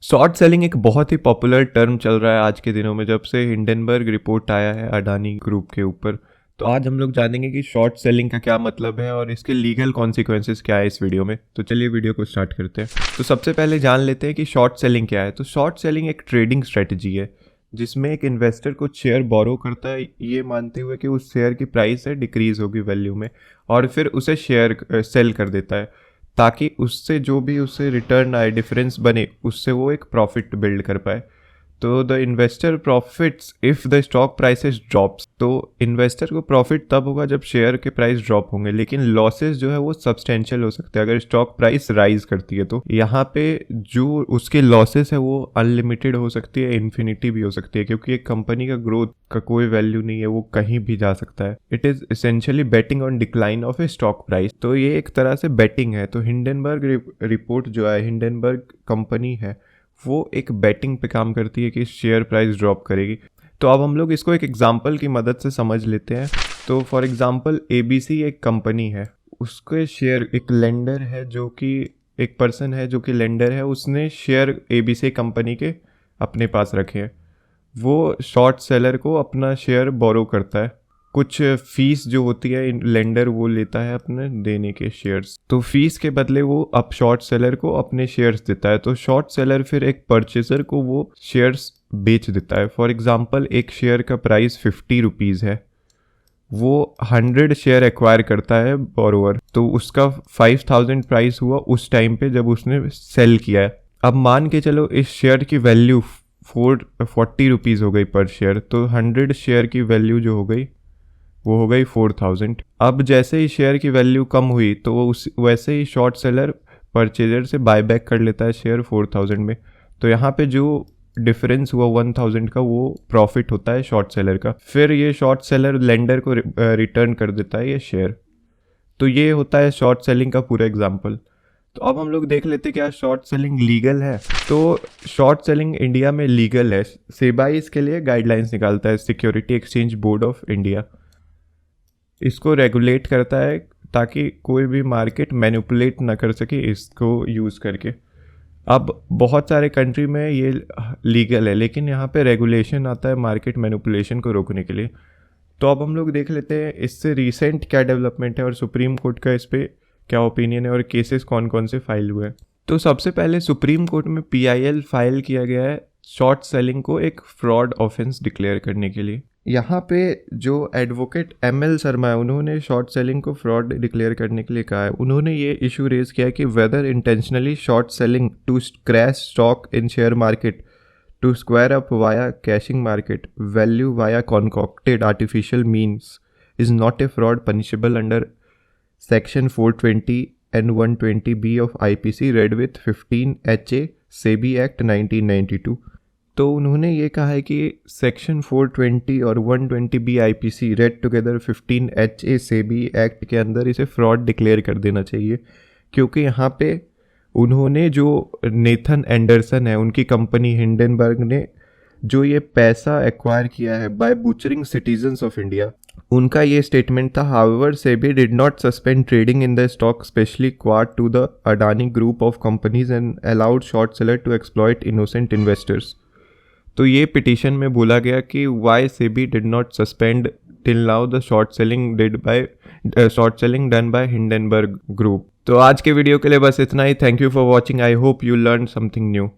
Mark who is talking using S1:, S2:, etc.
S1: Short selling एक बहुत ही popular term चल रहा है आज के दिनों में, जब से हिंडनबर्ग रिपोर्ट आया है अडानी ग्रुप के ऊपर। तो आज हम लोग जानेंगे कि शॉर्ट सेलिंग का क्या मतलब है और इसके लीगल कॉन्सिक्वेंसेस क्या है इस वीडियो में। तो चलिए वीडियो को स्टार्ट करते हैं। तो सबसे पहले जान लेते हैं कि शॉर्ट सेलिंग क्या है। तो शॉर्ट सेलिंग एक ट्रेडिंग स्ट्रेटजी है जिसमें एक इन्वेस्टर कुछ शेयर बोरो करता है ये मानते हुए कि उस शेयर की प्राइस है डिक्रीज होगी वैल्यू में, और फिर उसे शेयर सेल कर देता है ताकि उससे जो भी उससे रिटर्न आए, डिफरेंस बने, उससे वो एक प्रॉफिट बिल्ड कर पाए। तो the investor profits if the stock prices drops. तो इन्वेस्टर को प्रॉफिट तब होगा जब शेयर के प्राइस ड्रॉप होंगे, लेकिन लॉसेस जो है वो सब्सटेंशियल हो सकते हैं अगर स्टॉक प्राइस राइज करती है। तो यहाँ पे जो उसके लॉसेस है वो अनलिमिटेड हो सकती है, इन्फिनिटी भी हो सकती है, क्योंकि एक कंपनी का ग्रोथ का कोई वैल्यू नहीं है, वो कहीं भी जा सकता है। It is essentially betting on decline of a stock price. तो ये एक तरह से बेटिंग है। तो हिंडनबर्ग रिपोर्ट जो है, हिंडनबर्ग कंपनी है, वो एक बेटिंग पे काम करती है कि शेयर प्राइस ड्रॉप करेगी। तो अब हम लोग इसको एक एग्जांपल की मदद से समझ लेते हैं। तो फॉर एग्जांपल ABC एक कंपनी है, उसके शेयर, एक लेंडर है जो कि एक पर्सन है जो कि लेंडर है, उसने शेयर ABC कंपनी के अपने पास रखे हैं। वो शॉर्ट सेलर को अपना शेयर बोरो करता है, कुछ फीस जो होती है लेंडर वो लेता है अपने देने के शेयर्स। तो फीस के बदले वो अब शॉर्ट सेलर को अपने शेयर्स देता है। तो शॉर्ट सेलर फिर एक परचेजर को वो शेयर्स बेच देता है। फॉर एग्जांपल एक शेयर का प्राइस 50 रुपीज़ है, वो 100 शेयर एक्वायर करता है बोरोवर, तो उसका 5000 प्राइस हुआ उस टाइम पे जब उसने सेल किया है। अब मान के चलो इस शेयर की वैल्यू 40 रुपीज़ हो गई पर शेयर, तो 100 शेयर की वैल्यू जो हो गई वो हो गई 4000। अब जैसे ही शेयर की वैल्यू कम हुई तो वो वैसे ही शॉर्ट सेलर परचेजर से बायबैक कर लेता है शेयर 4000 में। तो यहाँ पे जो डिफरेंस हुआ 1000 का, वो प्रॉफिट होता है शॉर्ट सेलर का। फिर ये शॉर्ट सेलर लेंडर को रिटर्न कर देता है ये शेयर। तो ये होता है शॉर्ट सेलिंग का पूरा एग्जाम्पल। तो अब हम लोग देख लेते हैं क्या शॉर्ट सेलिंग लीगल है। तो शॉर्ट सेलिंग इंडिया में लीगल है। सेबाई इसके लिए गाइडलाइंस निकालता है, security exchange board of India इसको रेगुलेट करता है ताकि कोई भी मार्केट मैनिपुलेट ना कर सके इसको यूज़ करके। अब बहुत सारे कंट्री में ये लीगल है, लेकिन यहाँ पे रेगुलेशन आता है मार्केट मैनिपुलेशन को रोकने के लिए। तो अब हम लोग देख लेते हैं इससे रिसेंट क्या डेवलपमेंट है और सुप्रीम कोर्ट का इस पर क्या ओपिनियन है और केसेस कौन कौन से फाइल हुए हैं। तो सबसे पहले सुप्रीम कोर्ट में PIL फाइल किया गया है शॉर्ट सेलिंग को एक फ्रॉड ऑफेंस डिक्लेयर करने के लिए। यहाँ पे जो एडवोकेट ML शर्मा है, उन्होंने शॉर्ट सेलिंग को फ्रॉड डिक्लेयर करने के लिए कहा है। उन्होंने ये इशू रेज किया कि whether intentionally short selling to crash stock in share market to square up via cashing market value via concocted artificial means is not a fraud punishable under section 420 and 120B of IPC read with 15 HA SEBI act 1992। तो उन्होंने ये कहा है कि section 420 और 120B IPC red together 15 HA SEBI act के अंदर इसे फ्रॉड डिक्लेयर कर देना चाहिए, क्योंकि यहाँ पे उन्होंने जो नेथन एंडरसन है, उनकी कंपनी हिंडनबर्ग ने जो ये पैसा एक्वायर किया है by butchering citizens of India, उनका ये स्टेटमेंट था, however SEBI did not suspend trading in the stock specially quart to the Adani group of companies and allowed short seller to exploit innocent investors. तो ये petition में बोला गया कि why SEBI did not suspend till now the short selling done by Hindenburg group. तो आज के video के लिए बस इतना ही। Thank you for watching. I hope you learn something new.